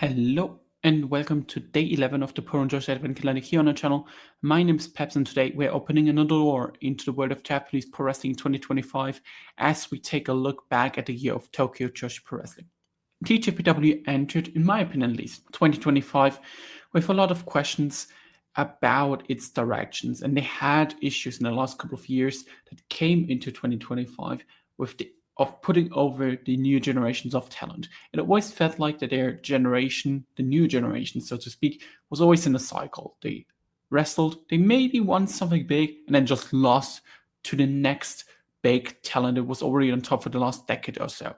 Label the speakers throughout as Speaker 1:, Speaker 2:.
Speaker 1: Hello and welcome to day 11 of the Puro Joshi Advent Calendar here on the channel. My name is Peps and today we're opening another door into the world of Japanese Pro Wrestling 2025 as we take a look back at the year of Tokyo Joshi Pro Wrestling. TJPW entered, in my opinion at least, 2025 with a lot of questions about its directions, and they had issues in the last couple of years that came into 2025 with of putting over the new generations of talent. It always felt like that their generation, the new generation, so to speak, was always in a cycle. They wrestled, they maybe won something big, and then just lost to the next big talent that was already on top for the last decade or so.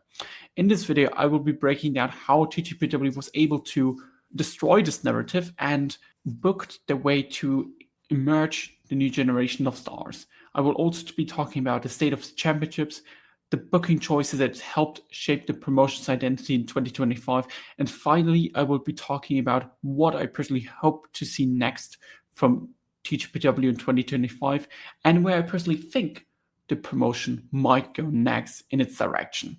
Speaker 1: In this video, I will be breaking down how TJPW was able to destroy this narrative and booked the way to emerge the new generation of stars. I will also be talking about the state of the championships, the booking choices that helped shape the promotion's identity in 2025, and finally, I will be talking about what I personally hope to see next from TJPW in 2025, and where I personally think the promotion might go next in its direction.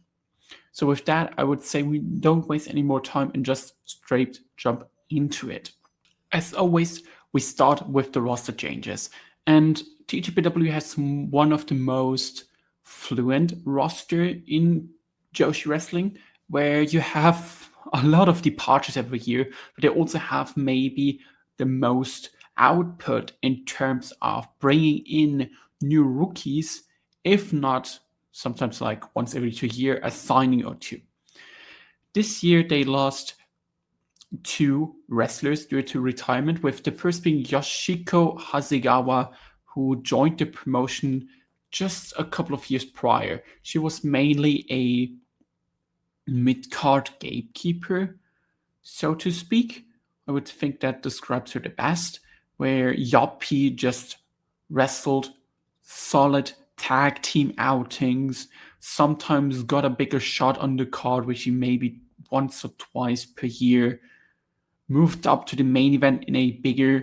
Speaker 1: So with that, I would say we don't waste any more time and just straight jump into it. As always, we start with the roster changes, and TJPW has one of the most fluent roster in Joshi wrestling, where you have a lot of departures every year, but they also have maybe the most output in terms of bringing in new rookies, if not sometimes like once every 2 years, a signing or two. This year they lost 2 wrestlers due to retirement, with the first being Yoshiko Hasegawa, who joined the promotion just a couple of years prior. She was mainly a mid-card gatekeeper, so to speak. I would think that describes her the best, where Yoppie just wrestled solid tag team outings, sometimes got a bigger shot on the card, which she maybe once or twice per year, moved up to the main event in a bigger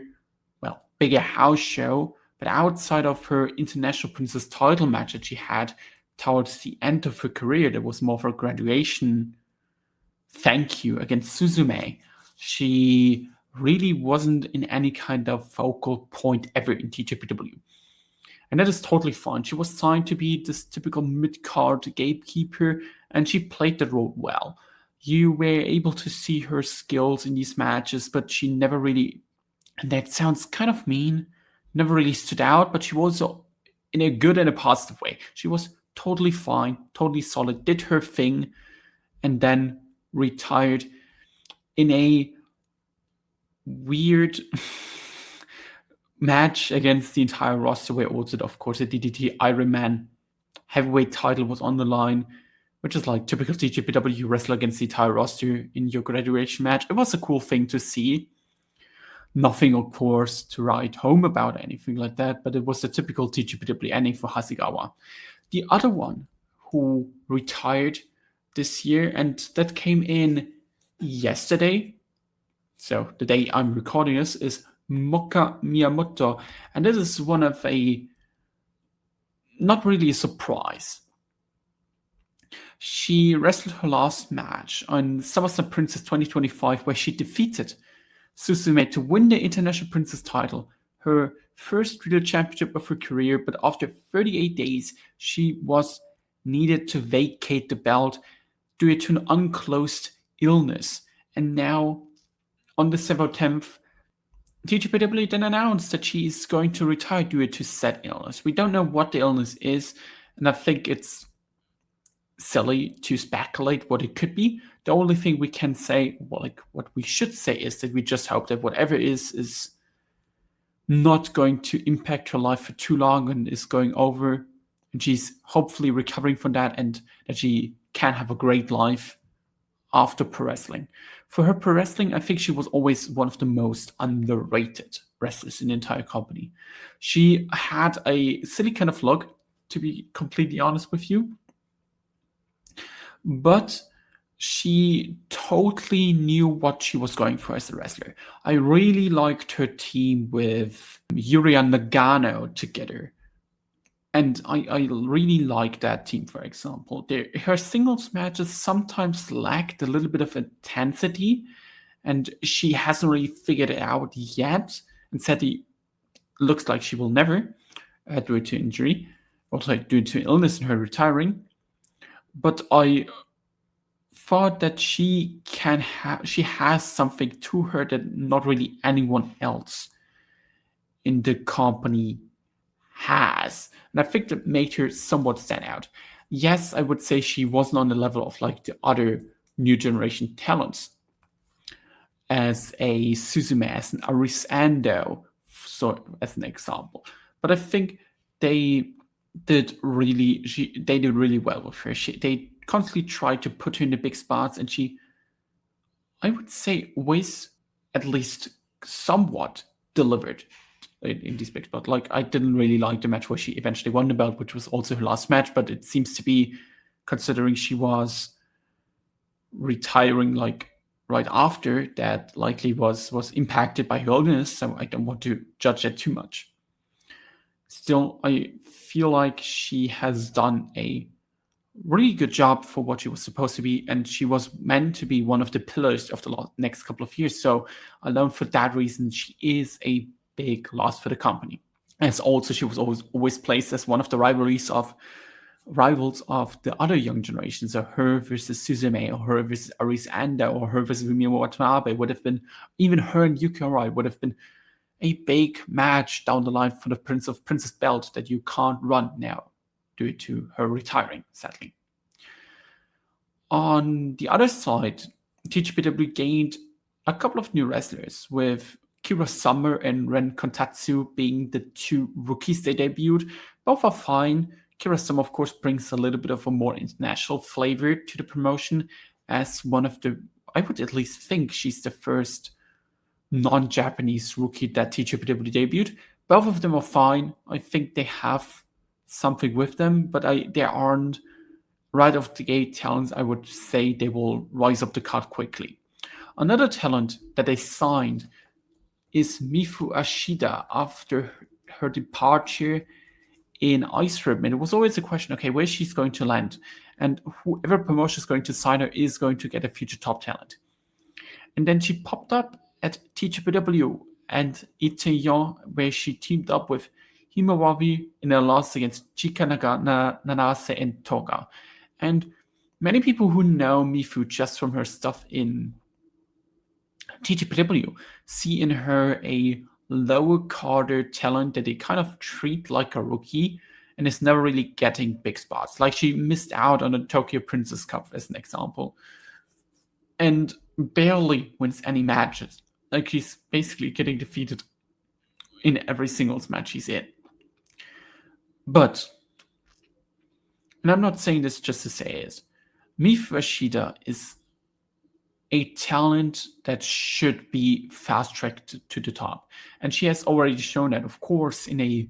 Speaker 1: house show. But outside of her International Princess title match that she had towards the end of her career, that was more for graduation thank you against Suzume, she really wasn't in any kind of focal point ever in TJPW. And that is totally fine. She was signed to be this typical mid-card gatekeeper, and she played that role well. You were able to see her skills in these matches, but she never really, and that sounds kind of mean, never really stood out, but she was in a good and a positive way. She was totally fine, totally solid, did her thing, and then retired in a weird match against the entire roster, where also, of course, the DDT Ironman heavyweight title was on the line, which is like typical TJPW wrestler against the entire roster in your graduation match. It was a cool thing to see. Nothing, of course, to write home about, anything like that, but it was a typical TJPW ending for Hasegawa. The other one who retired this year, and that came in yesterday, so the day I'm recording this, is Moka Miyamoto, and this is one of not really a surprise. She wrestled her last match on SummerSlam Princess 2025, where she defeated Suzume to win the International Princess title, her first real championship of her career, but after 38 days, she was needed to vacate the belt due to an unclosed illness. And now, on December 10th, TJPW then announced that she is going to retire due to said illness. We don't know what the illness is, and I think it's silly to speculate what it could be. The only thing we can say, what we should say, is that we just hope that whatever is not going to impact her life for too long and is going over, and she's hopefully recovering from that, and that she can have a great life after pro wrestling. For her pro wrestling, I think she was always one of the most underrated wrestlers in the entire company. She had a silly kind of look, to be completely honest with you, but she totally knew what she was going for as a wrestler. I really liked her team with Yuria Nagano together. And I really like that team, for example. Her singles matches sometimes lacked a little bit of intensity, and she hasn't really figured it out yet, and sadly looks like she will never, due to injury, also due to illness in her retiring. But I thought that she has something to her that not really anyone else in the company has. And I think that made her somewhat stand out. Yes, I would say she wasn't on the level of like the other new generation talents, as a Suzume, as an Arisando, so as an example. But I think they did really well with her. They constantly tried to put her in the big spots, and she, I would say, always at least somewhat delivered in these big spots. Like, I didn't really like the match where she eventually won the belt, which was also her last match, but it seems to be, considering she was retiring like right after that, likely was impacted by her illness, so I don't want to judge that too much. Still, I feel like she has done a really good job for what she was supposed to be, and she was meant to be one of the pillars of the next couple of years. So alone for that reason, she is a big loss for the company. As also, she was always placed as one of the rivals of the other young generation. So her versus Suzume, or her versus Arisanda, or her versus Fumio Watanabe would have been, even her and Yuki Arai would have been a big match down the line for the Princess Belt that you can't run now due to her retiring, sadly. On the other side, TJPW gained a couple of new wrestlers, with Kira Summer and Ren Kontatsu being the two rookies they debuted. Both are fine. Kira Summer, of course, brings a little bit of a more international flavor to the promotion, as one of the, I would at least think she's the first non-Japanese rookie that TJPW debuted. Both of them are fine. I think they have something with them, but they aren't right off the gate talents. I would say they will rise up the card quickly. Another talent that they signed is Mifu Ashida after her departure in Ice Ribbon. And it was always a question, okay, where she's going to land. And whoever promotion is going to sign her is going to get a future top talent. And then she popped up at TJPW and Itaewon, where she teamed up with Himawabi in a loss against Chika Nanase and Toga. And many people who know Mifu just from her stuff in TJPW see in her a lower carded talent that they kind of treat like a rookie, and is never really getting big spots. Like, she missed out on the Tokyo Princess Cup as an example, and barely wins any matches. Like, she's basically getting defeated in every singles match she's in. But, and I'm not saying this just to say it, Mifu Ashida is a talent that should be fast-tracked to the top. And she has already shown that, of course, in a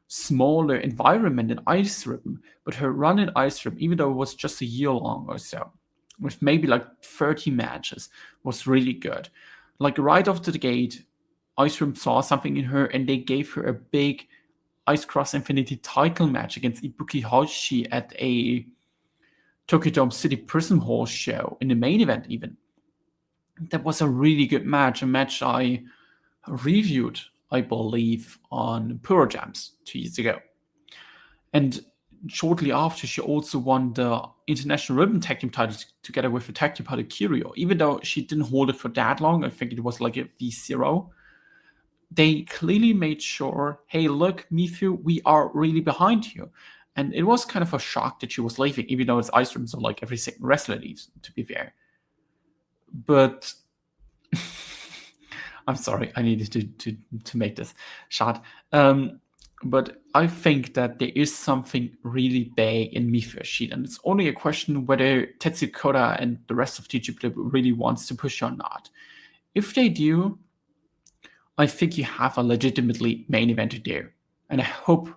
Speaker 1: smaller environment in Ice Ribbon. But her run in Ice Ribbon, even though it was just a year long or so, with maybe like 30 matches, was really good. Like, right after the gate, Ice Ribbon saw something in her, and they gave her a big Ice Cross Infinity title match against Ibuki Hoshi at a Tokyo Dome City Prison Hall show, in the main event even. That was a really good match, a match I reviewed, I believe, on Puro Jams 2 years ago. And shortly after, she also won the International Ribbon Tag Team titles together with the tag team partner Kirio. Even though she didn't hold it for that long, I think it was like a V0. They clearly made sure, hey, look, Mifu, we are really behind you. And it was kind of a shock that she was leaving, even though it's Ice Ribbon, so like every second wrestler leaves, to be fair. But I'm sorry, I needed to make this short. But I think that there is something really big in Mifu Ashida, and it's only a question whether Tetsu Koda and the rest of TJPW really wants to push or not. If they do, I think you have a legitimately main eventer there. And I hope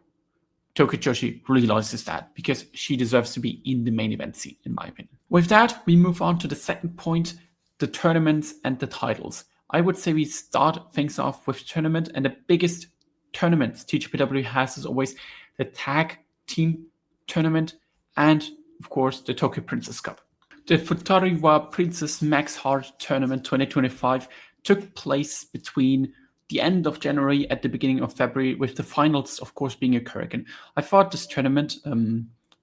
Speaker 1: Tokyo Joshi realizes that, because she deserves to be in the main event scene, in my opinion. With that, we move on to the second point, the tournaments and the titles. I would say we start things off with tournament, and the biggest tournaments TJPW has is always the tag team tournament and, of course, the Tokyo Princess Cup. The Futariwa Princess Max Heart Tournament 2025 took place between the end of January at the beginning of February, with the finals, of course, being a Kurikan. I thought this tournament,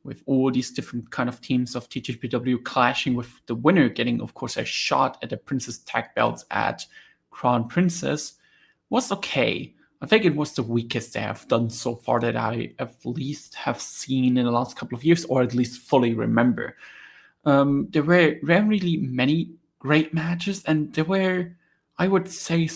Speaker 1: with all these different kind of teams of TJPW clashing, with the winner getting, of course, a shot at the Princess Tag belts at Crown Princess, was okay. I think it was the weakest they have done so far that I at least have seen in the last couple of years, or at least fully remember. There weren't really many great matches, and there were, I would say,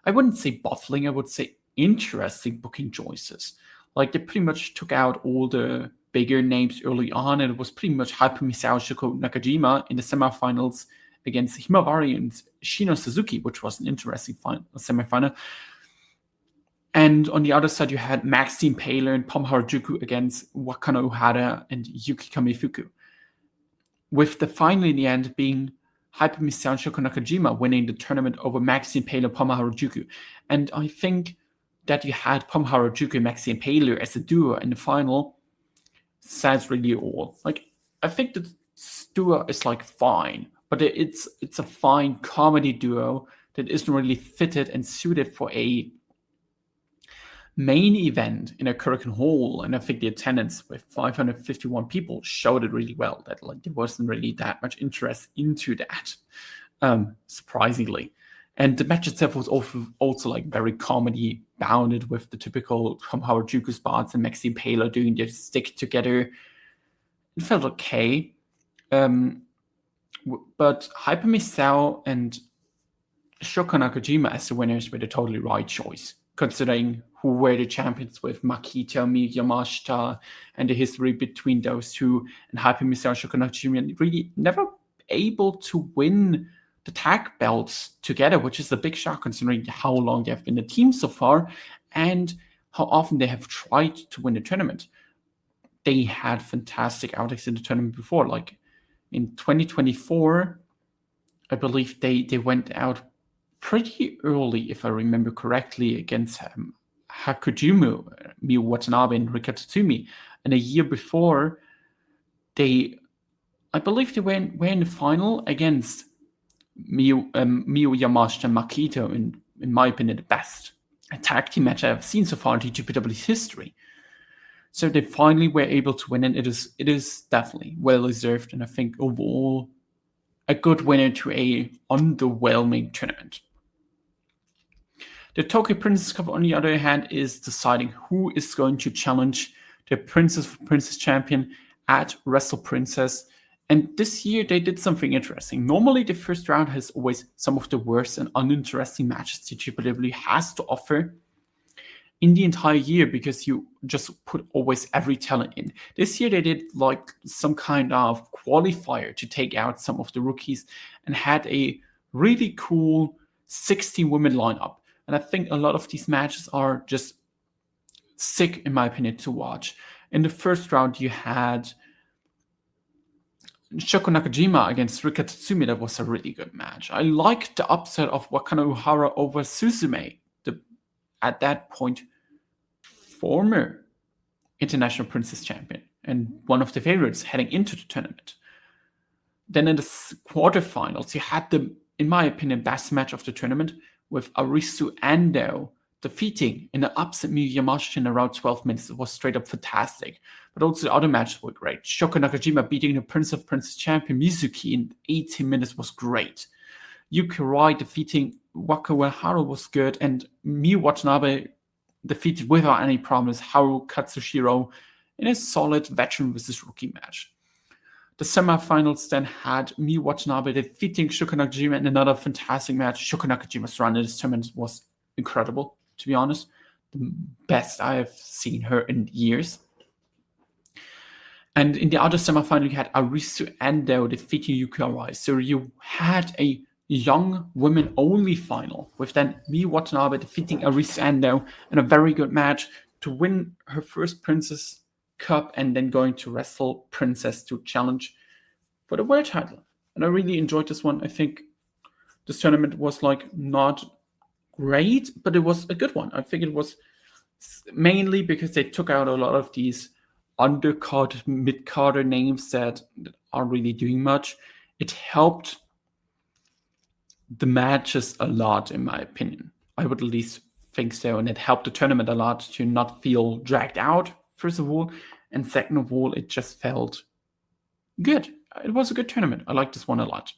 Speaker 1: I wouldn't say baffling, I would say interesting booking choices. Like, they pretty much took out all the bigger names early on, and it was pretty much Hyper Misao Shoko Nakajima in the semifinals against Himawari and Shino Suzuki, which was an interesting semifinal. And on the other side, you had Maxine Paler and Pom Harajuku against Wakano Uhara and Yuki Kamifuku, with the final in the end being Hyper Misao Shoko Nakajima winning the tournament over Maxine Paler and Pom Harajuku. And I think that you had Pom Harajuku and Maxine Paler as a duo in the final says really all. Like, I think the duo is like fine, but it's a fine comedy duo that isn't really fitted and suited for a main event in a Kurikan Hall. And I think the attendance with 551 people showed it really well, that like there wasn't really that much interest into that, surprisingly. And the match itself was also like very comedy bounded, with the typical Tom Harajuku spots and Maxine Paler doing their stick together. It felt okay. But Hyper Misao and Shoko Nakajima as the winners were the totally right choice, considering who were the champions with Makito, Miyu Yamashita, and the history between those two. And Hyper Misao and Shoko Nakajima really never able to win the tag belts together, which is a big shock considering how long they have been a team so far and how often they have tried to win the tournament. They had fantastic outings in the tournament before. Like in 2024, I believe they went out pretty early, if I remember correctly, against Hakujumu, Miyu Watanabe, and Rika Tatsumi. And a year before, I believe they were in the final against Miyu Yamashita and Makito, in my opinion, the best tag team match I've seen so far in TJPW's history. So they finally were able to win, and it is definitely well deserved. And I think overall, a good winner to a underwhelming tournament. The Tokyo Princess Cup, on the other hand, is deciding who is going to challenge the Princess champion at Wrestle Princess. And this year they did something interesting. Normally the first round has always some of the worst and uninteresting matches TJPW has to offer in the entire year, because you just put always every talent in. This year they did like some kind of qualifier to take out some of the rookies and had a really cool 16-woman lineup. And I think a lot of these matches are just sick, in my opinion, to watch. In the first round, you had Shoko Nakajima against Rika Tatsumi. That was a really good match. I liked the upset of Wakano Uhara over Suzume, at that point, former International Princess Champion and one of the favorites heading into the tournament. Then in the quarterfinals, you had the, in my opinion, best match of the tournament, with Arisu Ando defeating in an upset Miyu Yamashita in around 12 minutes. It was straight up fantastic. But also the other matches were great. Shoko Nakajima beating the Prince of Princess champion Mizuki in 18 minutes was great. Yuki Rai defeating Waka Haru was good, and Miyu Watanabe defeated without any problems Haru Katsushiro in a solid veteran versus rookie match. The semifinals then had Miyu Watanabe defeating Shoko Nakajima in another fantastic match. Shoko Nakajima's run in this tournament was incredible, to be honest. The best I have seen her in years. And in the other semifinal, you had Arisu Ando defeating Yuki Arai. So you had a young women-only final, with then Miyu Watanabe defeating Arisu Ando in a very good match to win her first Princess Cup, and then going to Wrestle Princess to challenge for the world title. And I really enjoyed this one. I think this tournament was like not great, but it was a good one. I think it was mainly because they took out a lot of these undercard, mid-carder names that aren't really doing much. It helped the matches a lot, in my opinion. I would at least think so, and it helped the tournament a lot to not feel dragged out, first of all, and second of all, it just felt good. It was a good tournament. I liked this one a lot.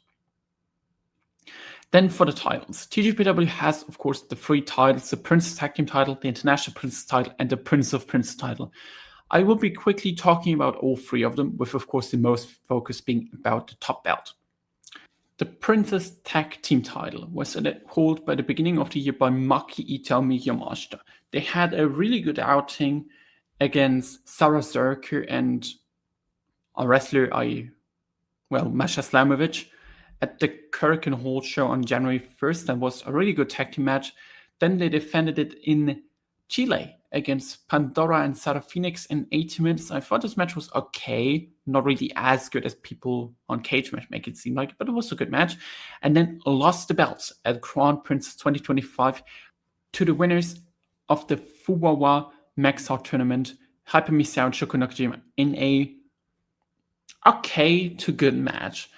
Speaker 1: Then for the titles, TJPW has, of course, the 3 titles: the Princess Tag Team title, the International Princess title, and the Prince of Princes title. I will be quickly talking about all 3 of them, with, of course, the most focus being about the top belt. The Princess Tag Team title was held by the beginning of the year by Maki Ito and Miyu Yamashita. They had a really good outing against Sarah Zerker and a wrestler, Masha Slamovich, at the Kurikan Hall show on January 1st. That was a really good tag team match. Then they defended it in Chile against Pandora and Sarah Phoenix in 80 minutes. I thought this match was okay, not really as good as people on Cage Match make it seem like, but it was a good match. And then lost the belts at Crown Prince 2025 to the winners of the Fuwawa Max Out tournament, Hyper Misao and Shoko Nakajima, in a okay to good match.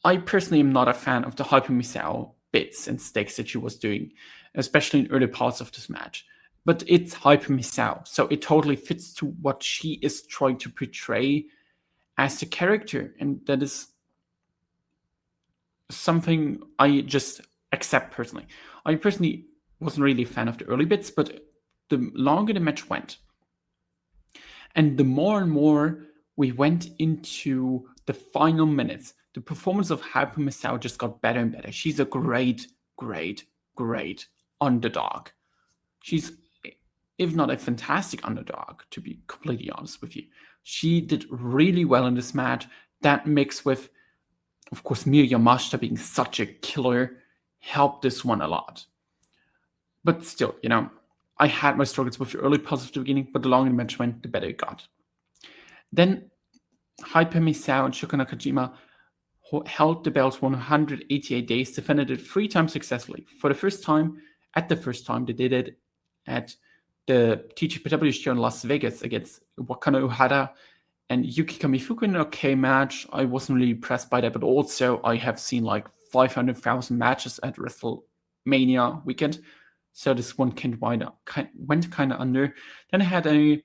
Speaker 1: I personally am not a fan of the Hyper Misao bits and stakes that she was doing, especially in early parts of this match. But it's Hyper Misao, so it totally fits to what she is trying to portray as the character, and that is something I just accept personally. I personally wasn't really a fan of the early bits, but the longer the match went, and the more and more we went into the final minutes, the performance of Hyper Misao just got better and better. She's a great, great, great underdog. She's, if not a fantastic underdog, to be completely honest with you. She did really well in this match. That mixed with, of course, Miyu Yamashita being such a killer helped this one a lot. But still, I had my struggles with the early parts of the beginning, but the longer the match went, the better it got. Then Hyper Misao and Shoko Nakajima held the belts 188 days, defended it 3 times successfully. For the first time, they did it at the TJPW show in Las Vegas against Wakano Uhara and Yuki Kamifuku in an okay match. I wasn't really impressed by that, but also I have seen like 500,000 matches at WrestleMania weekend, so this one went kind of under. Then I had a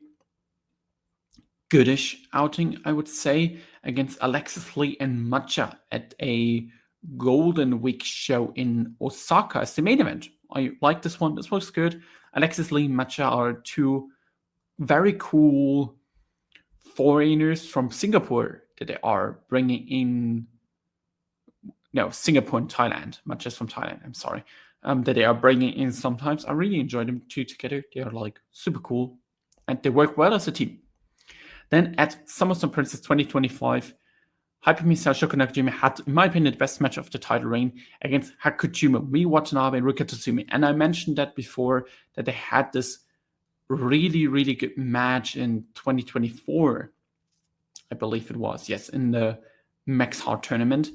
Speaker 1: goodish outing, I would say, against Alexis Lee and Matcha at a Golden Week show in Osaka as the main event. I like this one. This was good. Alexis Lee and Matcha are 2 very cool foreigners from Singapore that they are bringing in. No, Singapore and Thailand. Matcha's from Thailand, I'm sorry. That they are bringing in sometimes. I really enjoy them 2 together. They are like super cool and they work well as a team. Then at SummerSlam Princess 2025, Hyper Misao Shoko Nakajima had, in my opinion, the best match of the title reign against Hakuchuma, Mii Watanabe, and Rika Tatsumi. And I mentioned that before, that they had this really, really good match in 2024, I believe it was, yes, in the Max Hard tournament,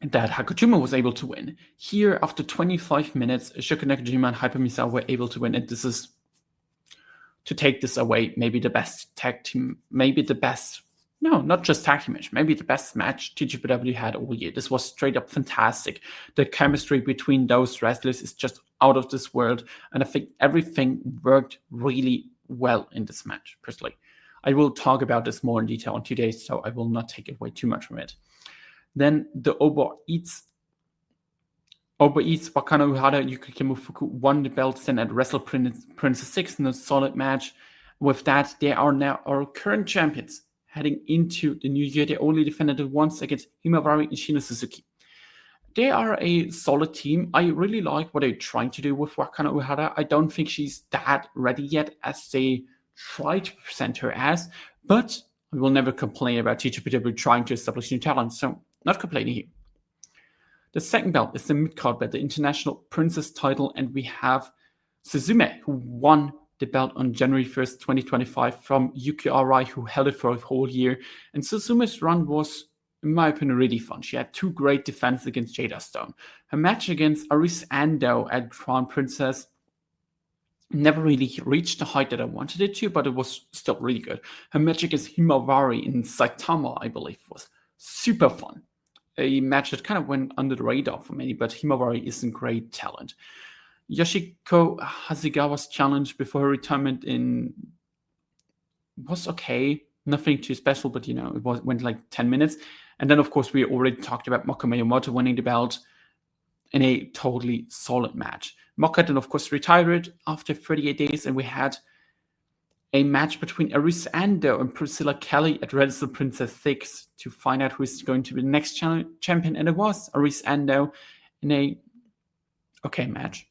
Speaker 1: that Hakuchuma was able to win. Here, after 25 minutes, Shoko Nakajima and Hyper Misao were able to win, and this is, to take this away, maybe the best tag team, maybe the best, no, not just tag team match, maybe the best match TJPW had all year. This was straight up fantastic. The chemistry between those wrestlers is just out of this world, and I think everything worked really well in this match, personally. I will talk about this more in detail in 2 days, so I will not take away too much from it. Then the Uber Eats, Wakano Uhara, Yuki Kamifuku won the belts then at Wrestle Princess 6 in a solid match. With that, they are now our current champions. Heading into the new year, they only defended it once against Himawari and Shino Suzuki. They are a solid team. I really like what they're trying to do with Wakano Uhara. I don't think she's that ready yet as they try to present her as, but I will never complain about TJPW trying to establish new talent, so not complaining here. The second belt is the mid-card belt, the International Princess title, and we have Suzume, who won the belt on January 1st, 2025 from Yuki Arai, who held it for a whole year. And Suzume's run was, in my opinion, really fun. She had 2 great defenses against Jada Stone. Her match against Aris Ando at Crown Princess Never really reached the height that I wanted it to, but it was still really good. Her match against Himawari in Saitama, I believe, was super fun. A match that kind of went under the radar for many, but Himawari is a great talent. Yoshiko Hasegawa's challenge before her retirement was okay. Nothing too special, but went like 10 minutes. And then, of course, we already talked about Moko Miyamoto winning the belt in a totally solid match. Moka then, of course, retired after 38 days, and we had a match between Arisa Ando and Priscilla Kelly at Renaissance Princess 6 to find out who is going to be the next champion. And it was Arisa Ando in a okay match,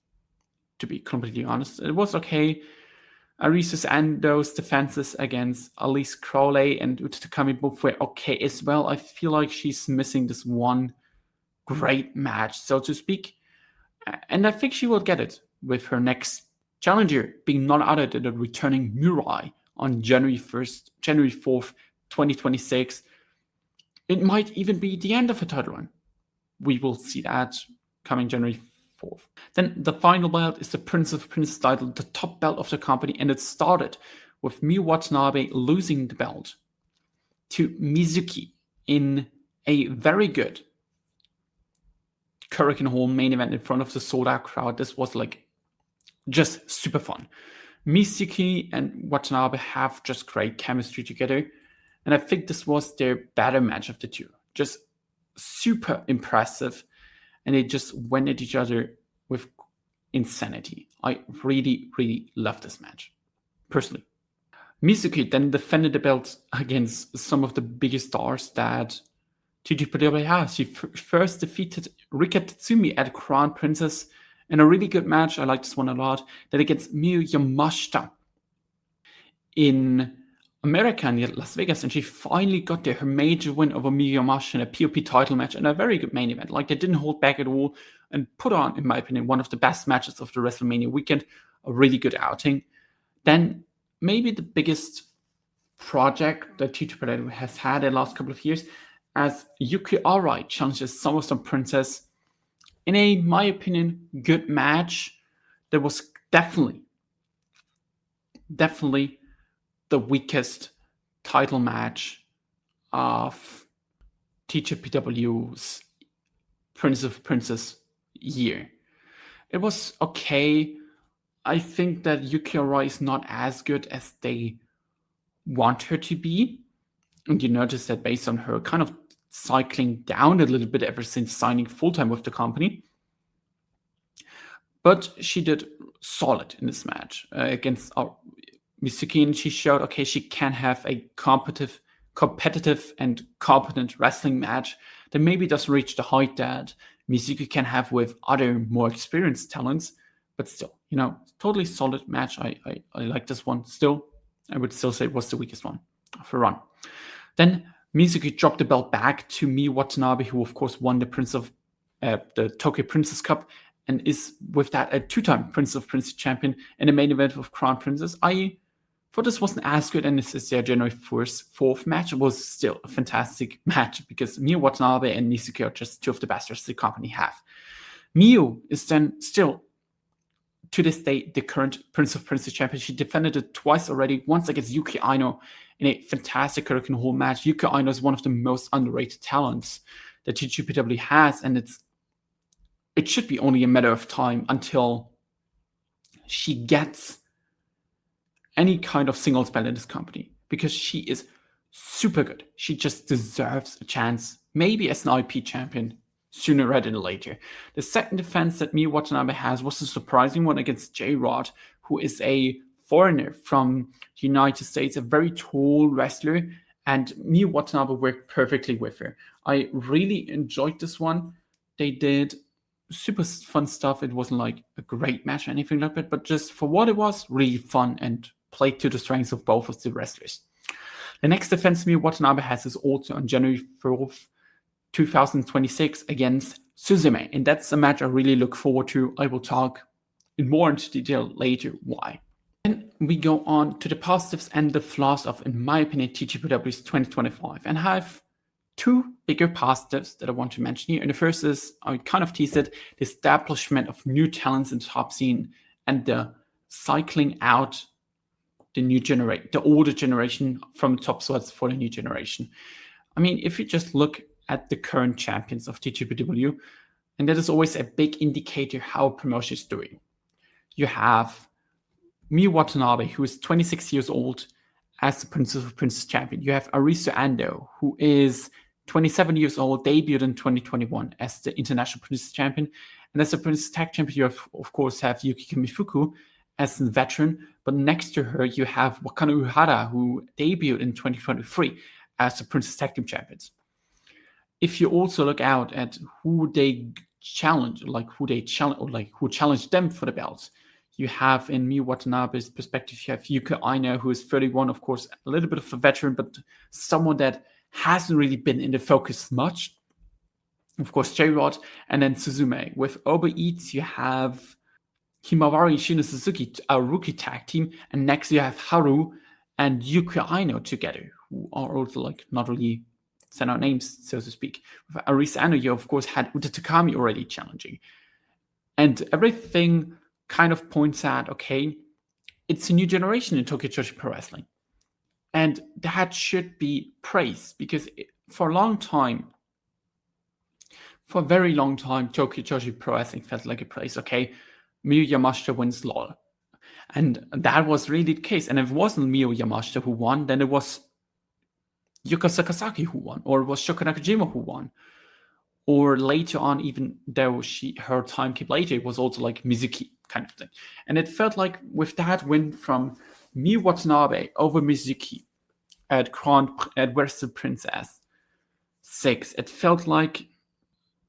Speaker 1: to be completely honest. It was okay. Arisa Ando's defenses against Alice Crowley and Utakami both were okay as well. I feel like she's missing this one great match, so to speak. And I think she will get it with her next challenger being none other than the returning Mirai on January 4th, 2026. It might even be the end of her title run. We will see that coming January 4th. Then the final belt is the Prince of Princess title, the top belt of the company, and it started with Miyu Watanabe losing the belt to Mizuki in a very good Hurricane Hall main event in front of the sold-out crowd. This was like just super fun. Mizuki and Watanabe have just great chemistry together, and I think this was their better match of the two. Just super impressive, and they just went at each other with insanity. I really, really love this match, personally. Mizuki then defended the belt against some of the biggest stars that TJPW has. She first defeated Rika Tatsumi at Crown Princess in a really good match. I like this one a lot. Then against Miyu Yamashita in America near Las Vegas, and she finally got there. Her major win over Miyu Yamashita in a POP title match and a very good main event. Like, they didn't hold back at all and put on, in my opinion, one of the best matches of the WrestleMania weekend. A really good outing. Then maybe the biggest project that TJPW has had in the last couple of years, as Yuki Arai challenges SummerSlam Princess in a, my opinion, good match. That was definitely the weakest title match of TJPW's Prince of Princess year. It was okay. I think that Yuki Arai is not as good as they want her to be. And you notice that based on her kind of cycling down a little bit ever since signing full-time with the company. But she did solid in this match against Mizuki, and she showed, okay, she can have a competitive and competent wrestling match that maybe doesn't reach the height that Mizuki can have with other more experienced talents, but still, totally solid match. I like this one still. I would still say it was the weakest one of her run. Then Mizuki dropped the belt back to Miyu Watanabe, who of course won the Tokyo Princess Cup and is with that a two-time Prince of Princess champion in the main event of Crown Princess. I thought this wasn't as good, and this is their January 4th match. It was still a fantastic match because Miyu Watanabe and Mizuki are just two of the best wrestlers the company have. Miyu is then still, to this day, the current Prince of Princess champion. She defended it twice already, once against Yuki Aino in a fantastic Hurricane Hall match. Yuki Aino is one of the most underrated talents that TJPW has, and it should be only a matter of time until she gets any kind of singles belt in this company, because she is super good. She just deserves a chance, maybe as an IP champion, sooner rather than later. The second defense that Miyu Watanabe has was a surprising one against J-Rod, who is a foreigner from the United States, a very tall wrestler, and Miyu Watanabe worked perfectly with her. I really enjoyed this one. They did super fun stuff. It wasn't like a great match or anything like that, but just for what it was, really fun and played to the strengths of both of the wrestlers. The next defense Miyu Watanabe has is also on January 4th, 2026 against Suzume, and that's a match I really look forward to. I will talk in more into detail later why. Then we go on to the positives and the flaws of, in my opinion, TJPW's 2025, and I have two bigger positives that I want to mention here. And the first is, I kind of teased it, the establishment of new talents in the top scene and the cycling out the older generation from top slots for the new generation. I mean, if you just look at the current champions of TJPW, and that is always a big indicator how a promotion is doing. You have Miyu Watanabe, who is 26 years old as the Princess of Princess champion. You have Arisu Ando, who is 27 years old, debuted in 2021 as the International Princess champion. And as the Princess Tag champion, you of course have Yuki Kamifuku as a veteran. But next to her, you have Wakano Uhara, who debuted in 2023 as the Princess Tag Team champions. If you also look out at who they challenge, who challenged them for the belts, you have in Miyu Watanabe's perspective, you have Yuka Aino, who is 31, of course, a little bit of a veteran, but someone that hasn't really been in the focus much. Of course, J-Rod, and then Suzume. With Oba Eats, you have Himawari and Shino Suzuki, a rookie tag team, and next you have Haru and Yuka Aino together, who are also not really send out names, so to speak. With Arisa Ano, you of course had Uta Takami already challenging. And everything kind of points at, okay, it's a new generation in Tokyo Joshi Pro Wrestling. And that should be praised, because for a very long time, Tokyo Joshi Pro Wrestling felt like a place, okay, Miyu Yamashita wins LOL. And that was really the case. And if it wasn't Miyu Yamashita who won, then it was Yuka Sakazaki who won, or it was Shoko Nakajima who won. Or later on, even though her time came later, it was also like Mizuki kind of thing. And it felt like with that win from Miyu Watanabe over Mizuki at Western Princess 6, it felt like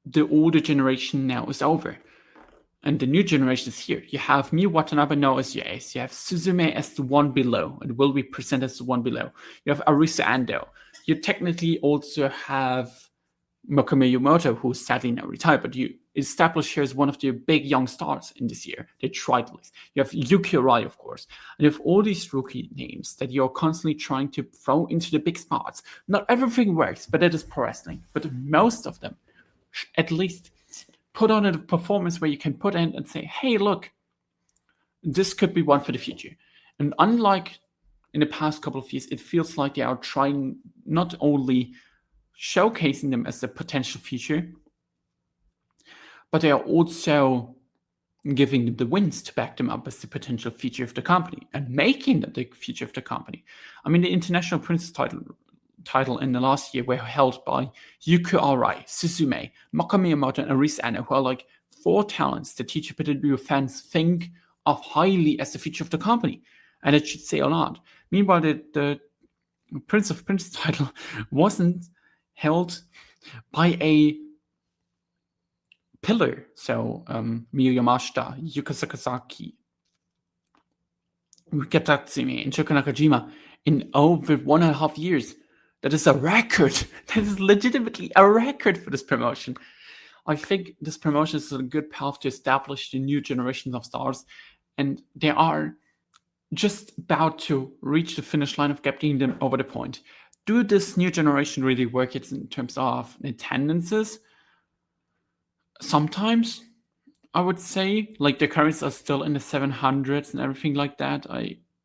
Speaker 1: the older generation now is over. And the new generation is here. You have Miyu Watanabe now as your ace. You have Suzume as the one below. It will be presented as the one below. You have Arisa Ando. You technically also have Mokame Yumoto, who is sadly now retired, but you establish her as one of the big young stars in this year. They tried at least. You have Yuki Arai, of course. And you have all these rookie names that you're constantly trying to throw into the big spots. Not everything works, but it is pro wrestling. But most of them, at least, put on a performance where you can put in and say, hey, look, this could be one for the future. And unlike in the past couple of years, it feels like they are trying not only showcasing them as a potential future, but they are also giving them the wins to back them up as the potential future of the company and making them the future of the company. I mean, the International Princess title in the last year were held by Yuki Arai, Suzume, Maka Miyamoto, and Arisa Ano, who are like 4 talents that TJPW fans think of highly as the future of the company. And it should say a lot. Meanwhile, the Prince of Prince title wasn't held by a pillar. So Miyu Yamashita, Yuka Sakazaki, Rika Tatsumi, and Shoko Nakajima in over 1.5 years. That is a record. That is legitimately a record for this promotion. I think this promotion is a good path to establish the new generation of stars, and they are just about to reach the finish line of getting them over the point. Do this new generation really work it in terms of attendances? Sometimes, I would say, like the currents are still in the 700s and everything like that.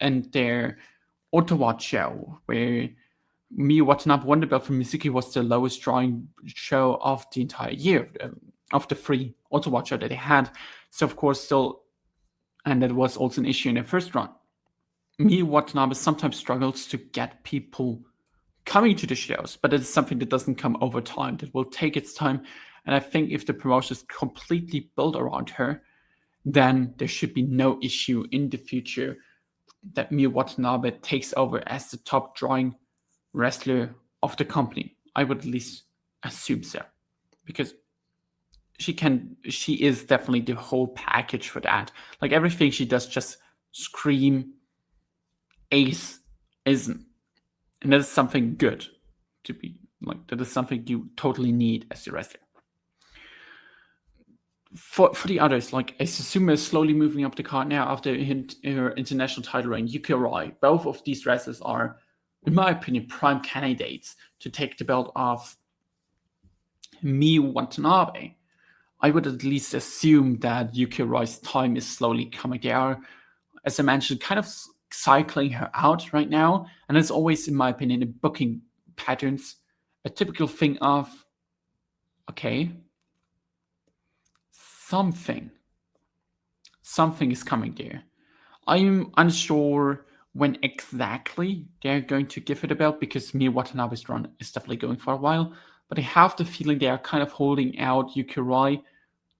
Speaker 1: And their Ottawa show, where Miyu Watanabe won the belt from Mizuki, was the lowest drawing show of the entire year, of the 3 Ottawa show that they had. So of course still, and that was also an issue in their first run. Miyu Watanabe sometimes struggles to get people coming to the shows, but it's something that doesn't come over time. That will take its time. And I think if the promotion is completely built around her, then there should be no issue in the future that Miyu Watanabe takes over as the top drawing wrestler of the company. I would at least assume so, because she is definitely the whole package for that. Like everything she does just scream ace-ism. And that is something good to be like. That is something you totally need as a wrestler. For the others, like Susumu is slowly moving up the card now after her international title reign. Yuki Arai, both of these wrestlers are, in my opinion, prime candidates to take the belt off Miyu Watanabe. I would at least assume that Yuki Arai's time is slowly coming. They are as I mentioned, kind of cycling her out right now. And it's always, in my opinion, in booking patterns, a typical thing of, okay, something is coming there. I'm unsure when exactly they're going to give it a belt, because Mia Watanabe's run is definitely going for a while. But I have the feeling they are kind of holding out Yuki Rai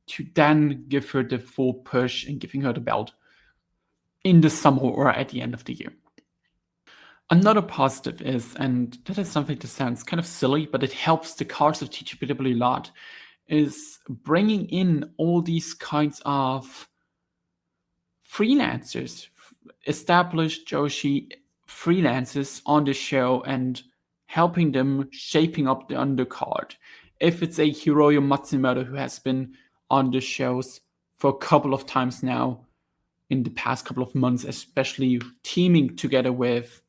Speaker 1: to then give her the full push and giving her the belt in the summer or at the end of the year. Another positive is, and that is something that sounds kind of silly, but it helps the cards of TJPW a lot, is bringing in all these kinds of freelancers, established Joshi freelancers on the show and helping them shaping up the undercard. If it's a Hiroyo Matsumoto who has been on the shows for a couple of times now in the past couple of months, especially teaming together with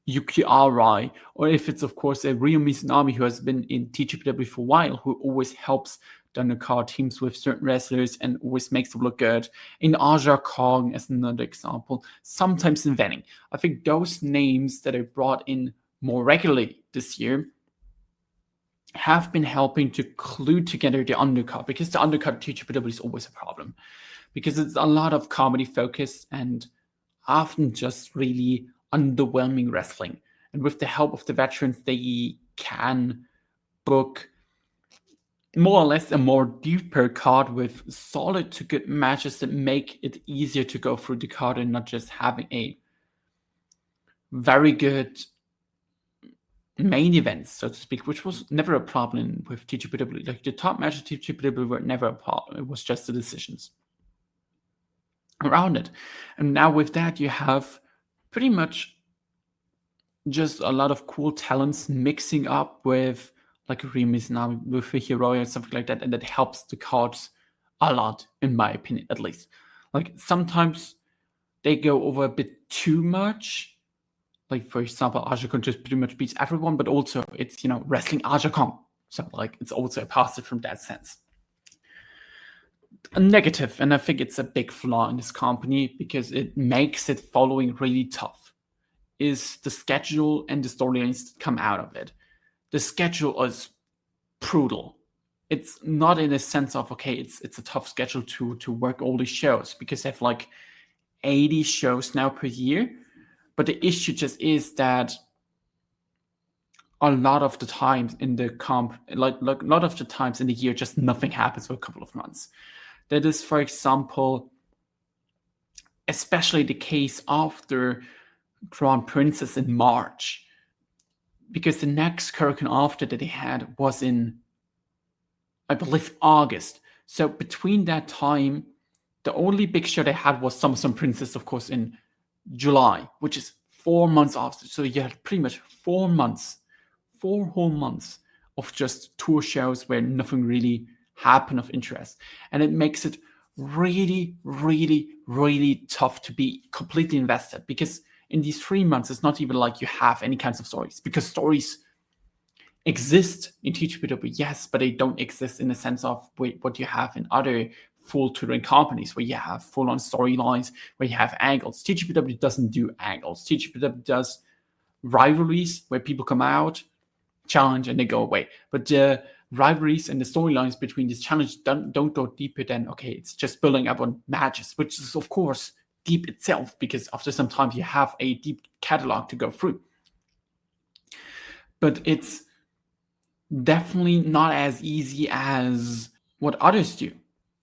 Speaker 1: Yuki Arai, or if it's, of course, a Ryo Mizunami who has been in TJPW for a while, who always helps the undercard teams with certain wrestlers and always makes them look good. In Aja Kong, as another example, sometimes in Venning. I think those names that are brought in more regularly this year have been helping to glue together the undercard, because the undercard of TJPW is always a problem, because it's a lot of comedy focus and often just really underwhelming wrestling. And with the help of the veterans, they can book more or less a more deeper card with solid to good matches that make it easier to go through the card and not just having a very good main event, so to speak, which was never a problem with TJPW. Like, the top matches of TJPW were never a problem. It was just the decisions around it. And now with that, you have pretty much just a lot of cool talents mixing up with like Rimis now with a hero or something like that, and that helps the cards a lot, in my opinion, at least. Like, sometimes they go over a bit too much. Like, for example, Aja Kong just pretty much beats everyone, but also it's, wrestling Aja Kong. So, like, it's also a positive from that sense. A negative, and I think it's a big flaw in this company because it makes it following really tough, is the schedule and the storylines that come out of it. The schedule is brutal. It's not in a sense of, okay, it's a tough schedule to work all these shows, because they have like 80 shows now per year. But the issue just is that a lot of the times in the like a lot of the times in the year, just nothing happens for a couple of months. That is, for example, especially the case after Crown Princess in March, because the next Hurricane after that they had was in, I believe, August. So between that time, the only big show they had was Summer Princess, of course, in July, which is 4 months after. So you had pretty much 4 months, 4 whole months of just tour shows where nothing really happened of interest. And it makes it really, really, really tough to be completely invested, because in these 3 months, it's not even like you have any kinds of stories, because stories exist in TJPW, yes, but they don't exist in the sense of what you have in other full touring companies, where you have full-on storylines, where you have angles. TJPW doesn't do angles. TJPW does rivalries where people come out, challenge, and they go away. But the rivalries and the storylines between these challenges don't go deeper than, okay, it's just building up on matches, which is, of course, deep itself, because after some time you have a deep catalog to go through. But it's definitely not as easy as what others do,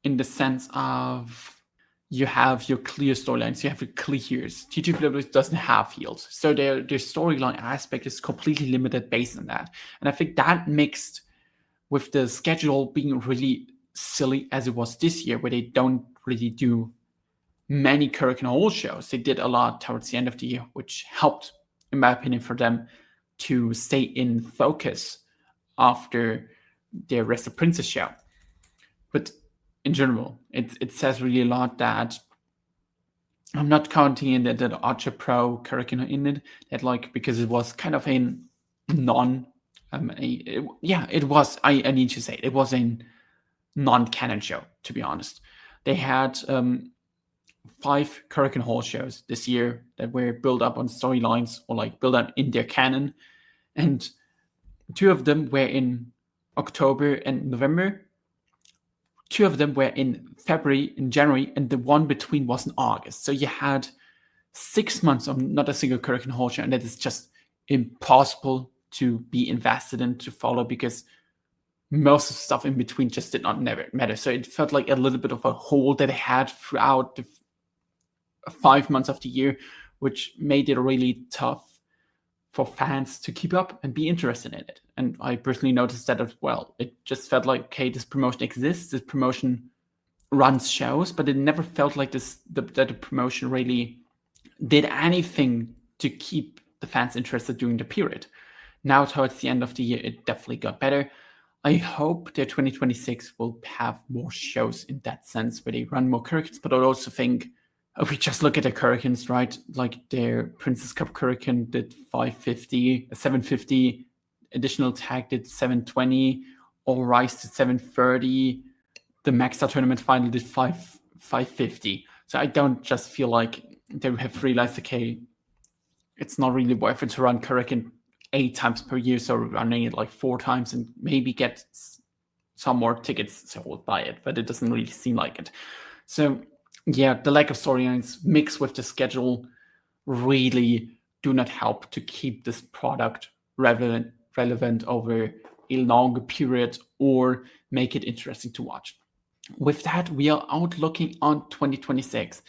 Speaker 1: in the sense of you have your clear storylines, you have your clear heels. TJPW doesn't have heels, so their storyline aspect is completely limited based on that. And I think that mixed with the schedule being really silly as it was this year, where they don't really do many Korakuen Hall shows. They did a lot towards the end of the year, which helped, in my opinion, for them to stay in focus after their Rest of Princess show. But in general, it says really a lot that I'm not counting in that Archer Pro Korakuen in it, that, like, because it was kind of a non it was, I need to say it was a non-canon show, to be honest. They had 5 Korakuen Hall shows this year that were built up on storylines or like built up in their canon, and 2 of them were in October and November. 2 of them were in February and January, and the one between was in August. So you had 6 months of not a single Korakuen Hall show, and that is just impossible to be invested in, to follow, because most of the stuff in between just did not matter. So it felt like a little bit of a hole that I had throughout the 5 months of the year, which made it really tough for fans to keep up and be interested in it. And I personally noticed that as well. It just felt like, okay, this promotion exists, this promotion runs shows, but it never felt like that the promotion really did anything to keep the fans interested during the period. Now, towards the end of the year, it definitely got better. I hope that 2026 will have more shows in that sense, where they run more Korakuens, but I also think if we just look at the Korakuens, right, like their Princess Cup Korakuen did 550, 750, additional tag did 720, All Rise did 730, the Max Star Tournament final did 550. So I don't just feel like they have realized, okay, it's not really worth it to run Korakuen 8 times per year, so running it like 4 times and maybe get some more tickets sold by it, but it doesn't really seem like it. So yeah, the lack of storylines mixed with the schedule really do not help to keep this product relevant over a longer period or make it interesting to watch. With that, we are out looking on 2026.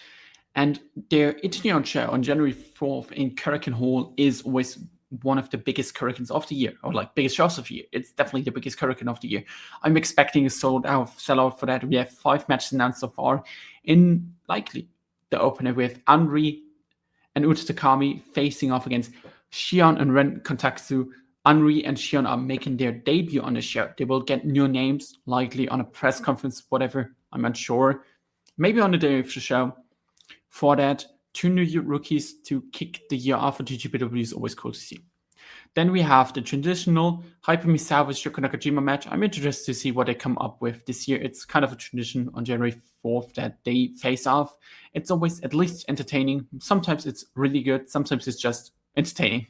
Speaker 1: And their Ichineon show on January 4th in Korakuen Hall is always one of the biggest Korakuens of the year, or like biggest shows of the year. It's definitely the biggest Korakuen of the year. I'm expecting a sellout for that. We have 5 matches announced so far. In likely the opener with Anri and Uta Takami facing off against Shion and Ren Kontaksu. Anri and Shion are making their debut on the show. They will get new names, likely on a press conference, whatever. I'm unsure. Maybe on the day of the show. For that, 2 new rookies to kick the year off for TJPW is always cool to see. Then we have the traditional Hyper Misawa vs Yoko Nakajima match. I'm interested to see what they come up with this year. It's kind of a tradition on January 4th that they face off. It's always at least entertaining. Sometimes it's really good. Sometimes it's just entertaining,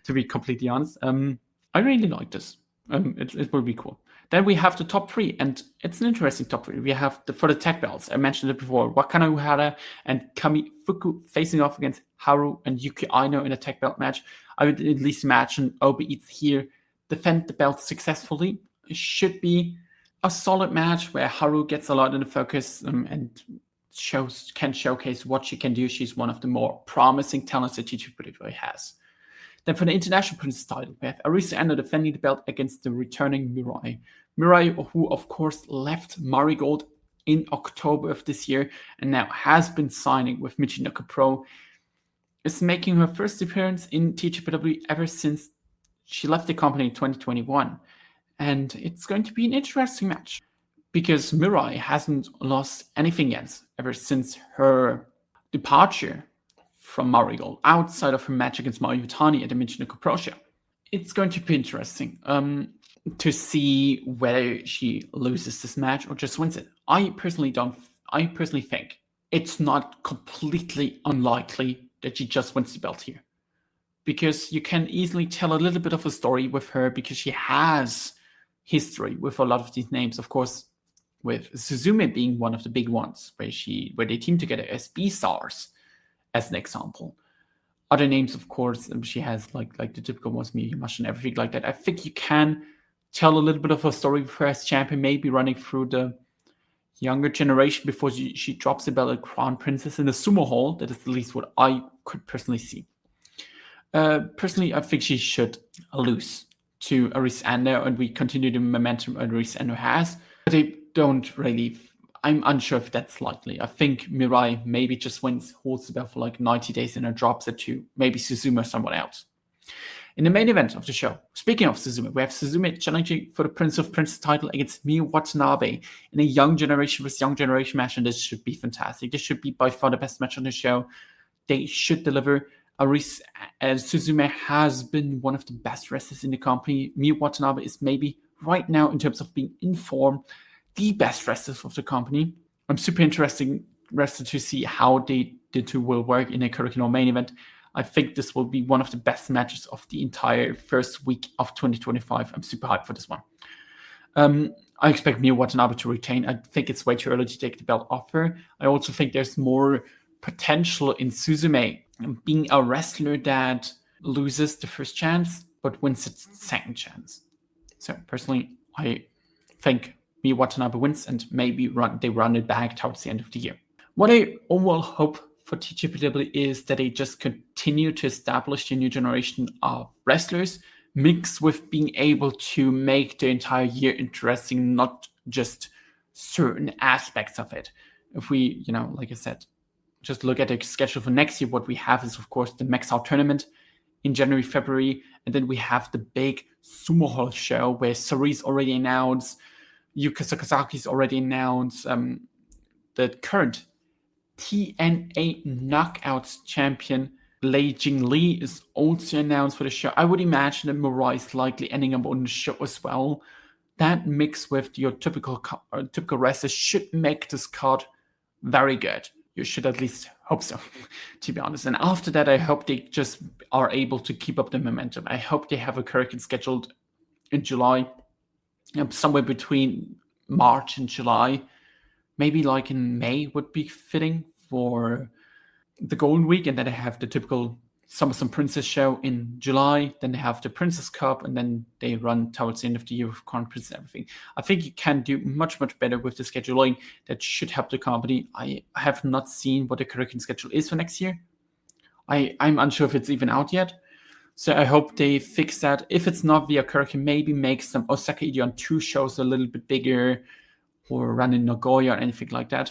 Speaker 1: to be completely honest. I really like this. It will be cool. Then we have the top 3, and it's an interesting top 3. We have for the tag belts. I mentioned it before. Wakana Uhara and Kami Fuku facing off against Haru and Yuki Aino in a tag belt match. I would at least imagine Obi Eats here defend the belt successfully. It should be a solid match where Haru gets a lot in the focus and can showcase what she can do. She's one of the more promising talents that TJPW has. Then for the International Princess title, we have Arisa Endo defending the belt against the returning Mirai. Mirai, who of course left Marigold in October of this year and now has been signing with Michinoku Pro, is making her first appearance in TJPW ever since she left the company in 2021. And it's going to be an interesting match because Mirai hasn't lost anything yet ever since her departure from Marigold, outside of her match against Mayu Utani at the Michinoku Pro show. It's going to be interesting to see whether she loses this match or just wins it. I personally think it's not completely unlikely that she just wins the belt here, because you can easily tell a little bit of a story with her because she has history with a lot of these names, of course, with Suzume being one of the big ones where they team together as B-stars, as an example. Other names, of course, she has like the typical ones, Miyumashi and everything like that. I think you can tell a little bit of a story with her as champion, maybe running through the younger generation before she drops the belt at Crown Princess in the Sumo Hall. That is at least what I could personally see. Personally, I think she should lose to Arisa Endo, and we continue the momentum Arisa Endo has. But I'm unsure if that's likely. I think Mirai maybe just holds the belt for like 90 days and then drops it to maybe Suzume or someone else. In the main event of the show, speaking of Suzume, we have Suzume challenging for the Prince of Princes title against Miyu Watanabe in a young generation vs young generation match, and this should be fantastic. This should be by far the best match on the show. They should deliver. Suzume has been one of the best wrestlers in the company. Miyu Watanabe is maybe right now, in terms of being informed, the best wrestlers of the company. I'm super interested interested to see how the two will work in a Karakin main event. I think this will be one of the best matches of the entire first week of 2025. I'm super hyped for this one. I expect Miyu Watanabe to retain. I think it's way too early to take the belt off her. I also think there's more potential in Suzume being a wrestler that loses the first chance but wins its second chance. So personally, I think Miyu Watanabe wins and maybe they run it back towards the end of the year. What I overall hope for TJPW is that they just continue to establish the new generation of wrestlers, mixed with being able to make the entire year interesting, not just certain aspects of it. If we, like I said, just look at the schedule for next year, what we have is, of course, the Max Out tournament in January, February, and then we have the big Sumo Hall show where Sari's already announced, Yuka Sakazaki's already announced, the current TNA Knockouts champion Lei Jing Lee is also announced for the show. I would imagine that Mirai is likely ending up on the show as well. That mixed with your typical wrestlers should make this card very good. You should at least hope so, to be honest. And after that, I hope they just are able to keep up the momentum. I hope they have a Karakin scheduled in July, somewhere between March and July. Maybe like in May would be fitting for the Golden Week, and then they have the typical SummerSlam Princess show in July. Then they have the Princess Cup, and then they run towards the end of the year with Crown Prince and everything. I think you can do much, much better with the scheduling. That should help the company. I have not seen what the Karakin schedule is for next year. I'm unsure if it's even out yet. So I hope they fix that. If it's not via Karakin, maybe make some Osaka Ideon 2 shows a little bit bigger, or run in Nagoya or anything like that.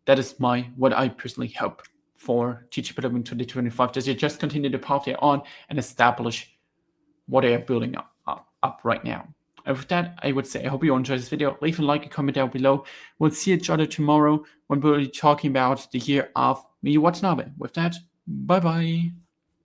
Speaker 1: That is what I personally hope for TJPW in 2025. Does it just continue the path they're on and establish what they are building up right now? And with that, I would say I hope you all enjoyed this video. Leave a like and comment down below. We'll see each other tomorrow when we'll be talking about the year of Miyu Watanabe. With that, bye-bye.